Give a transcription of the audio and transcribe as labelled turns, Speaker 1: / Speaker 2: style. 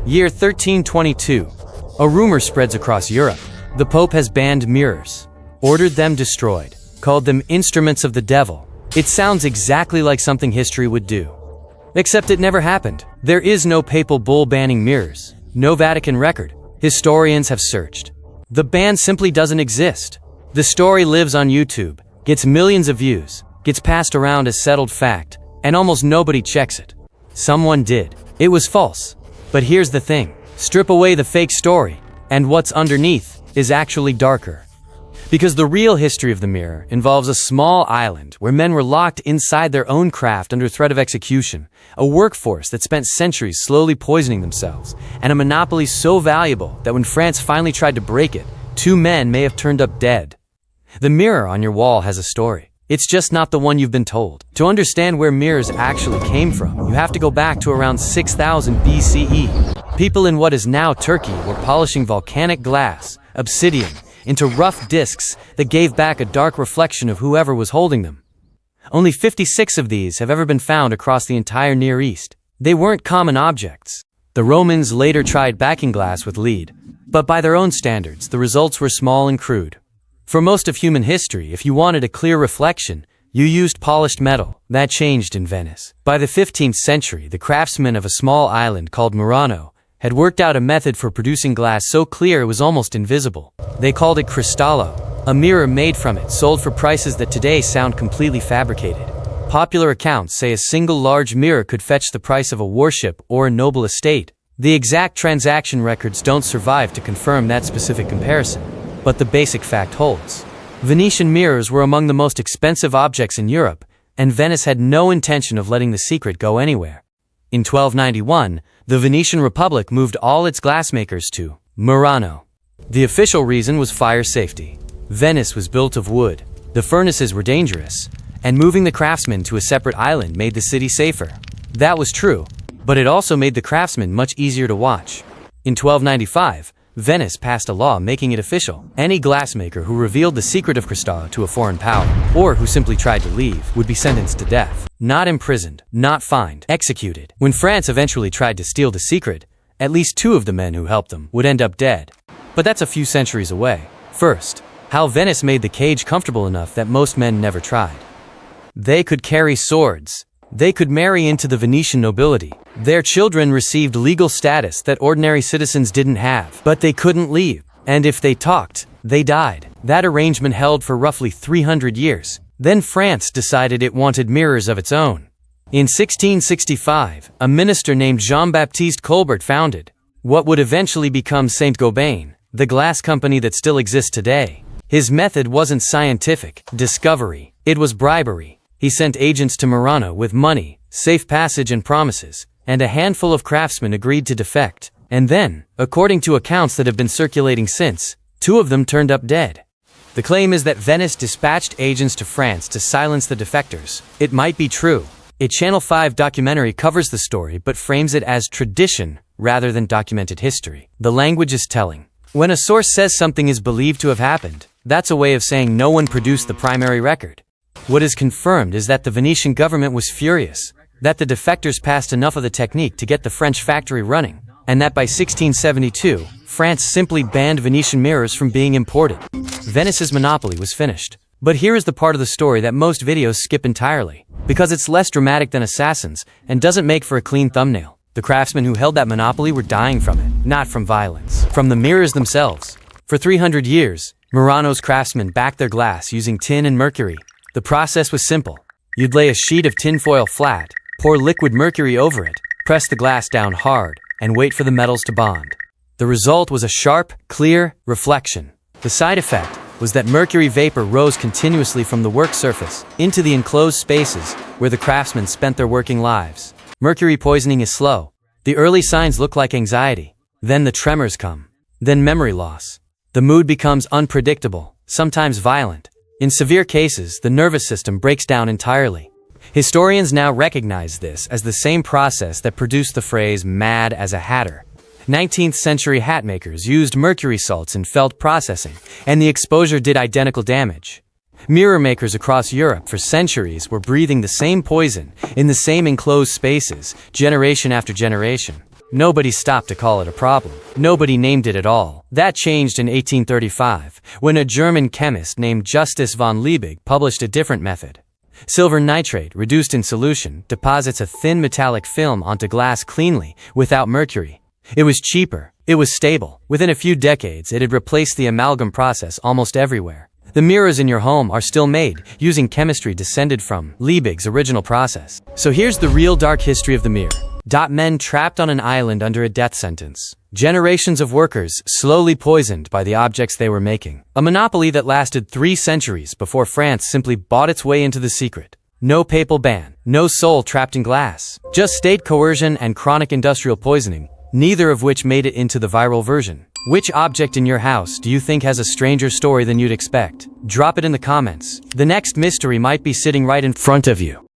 Speaker 1: Year 1322. A rumor spreads across Europe. The Pope has banned mirrors, ordered them destroyed, called them instruments of the devil. It sounds exactly like something history would do. Except it never happened. There is no papal bull banning mirrors, no Vatican record. Historians have searched. The ban simply doesn't exist. The story lives on YouTube, gets millions of views, gets passed around as settled fact, and almost nobody checks it. Someone did. It was false. But here's the thing. Strip away the fake story, and what's underneath is actually darker. Because the real history of the mirror involves a small island where men were locked inside their own craft under threat of execution, a workforce that spent centuries slowly poisoning themselves, and a monopoly so valuable that when France finally tried to break it, 2 men may have turned up dead. The mirror on your wall has a story. It's just not the one you've been told. To understand where mirrors actually came from, you have to go back to around 6000 BCE. People in what is now Turkey were polishing volcanic glass, obsidian, into rough discs that gave back a dark reflection of whoever was holding them. Only 56 of these have ever been found across the entire Near East. They weren't common objects. The Romans later tried backing glass with lead, but by their own standards, the results were small and crude. For most of human history, if you wanted a clear reflection, you used polished metal. That changed in Venice. By the 15th century, the craftsmen of a small island called Murano had worked out a method for producing glass so clear it was almost invisible. They called it cristallo. A mirror made from it sold for prices that today sound completely fabricated. Popular accounts say a single large mirror could fetch the price of a warship or a noble estate. The exact transaction records don't survive to confirm that specific comparison, but the basic fact holds. Venetian mirrors were among the most expensive objects in Europe, and Venice had no intention of letting the secret go anywhere. In 1291, the Venetian Republic moved all its glassmakers to Murano. The official reason was fire safety. Venice was built of wood. The furnaces were dangerous, and moving the craftsmen to a separate island made the city safer. That was true, but it also made the craftsmen much easier to watch. In 1295, Venice passed a law making it official. Any glassmaker who revealed the secret of cristallo to a foreign power, or who simply tried to leave, would be sentenced to death. Not imprisoned, not fined, executed. When France eventually tried to steal the secret, at least 2 of the men who helped them would end up dead. But that's a few centuries away. First, how Venice made the cage comfortable enough that most men never tried. They could carry swords. They could marry into the Venetian nobility. Their children received legal status that ordinary citizens didn't have. But they couldn't leave. And if they talked, they died. That arrangement held for roughly 300 years. Then France decided it wanted mirrors of its own. In 1665, a minister named Jean-Baptiste Colbert founded what would eventually become Saint-Gobain, the glass company that still exists today. His method wasn't scientific discovery. It was bribery. He sent agents to Murano with money, safe passage and promises, and a handful of craftsmen agreed to defect. And then, according to accounts that have been circulating since, 2 of them turned up dead. The claim is that Venice dispatched agents to France to silence the defectors. It might be true. A Channel 5 documentary covers the story but frames it as tradition rather than documented history. The language is telling. When a source says something is believed to have happened, that's a way of saying no one produced the primary record. What is confirmed is that the Venetian government was furious, that the defectors passed enough of the technique to get the French factory running, and that by 1672, France simply banned Venetian mirrors from being imported. Venice's monopoly was finished. But here is the part of the story that most videos skip entirely, because it's less dramatic than Assassins and doesn't make for a clean thumbnail. The craftsmen who held that monopoly were dying from it, not from violence, from the mirrors themselves. For 300 years, Murano's craftsmen backed their glass using tin and mercury. The process was simple. You'd lay a sheet of tinfoil flat, pour liquid mercury over it, press the glass down hard, and wait for the metals to bond. The result was a sharp, clear reflection. The side effect was that mercury vapor rose continuously from the work surface into the enclosed spaces where the craftsmen spent their working lives. Mercury poisoning is slow. The early signs look like anxiety. Then the tremors come. Then memory loss. The mood becomes unpredictable, sometimes violent. In severe cases, the nervous system breaks down entirely. Historians now recognize this as the same process that produced the phrase "mad as a hatter." 19th century hat makers used mercury salts in felt processing, and the exposure did identical damage. Mirror makers across Europe for centuries were breathing the same poison in the same enclosed spaces, generation after generation. nobody stopped to call it a problem. Nobody named it at all. That changed in 1835, when a German chemist named Justus von Liebig published a different method. Silver nitrate, reduced in solution, deposits a thin metallic film onto glass cleanly, without mercury. It was cheaper. It was stable. Within a few decades, it had replaced the amalgam process almost everywhere. The mirrors in your home are still made, using chemistry descended from Liebig's original process. So here's the real dark history of the mirror. Men trapped on an island under a death sentence. Generations of workers slowly poisoned by the objects they were making. A monopoly that lasted 3 centuries before France simply bought its way into the secret. No papal ban, no soul trapped in glass. Just state coercion and chronic industrial poisoning, neither of which made it into the viral version. Which object in your house do you think has a stranger story than you'd expect? Drop it in the comments. The next mystery might be sitting right in front of you.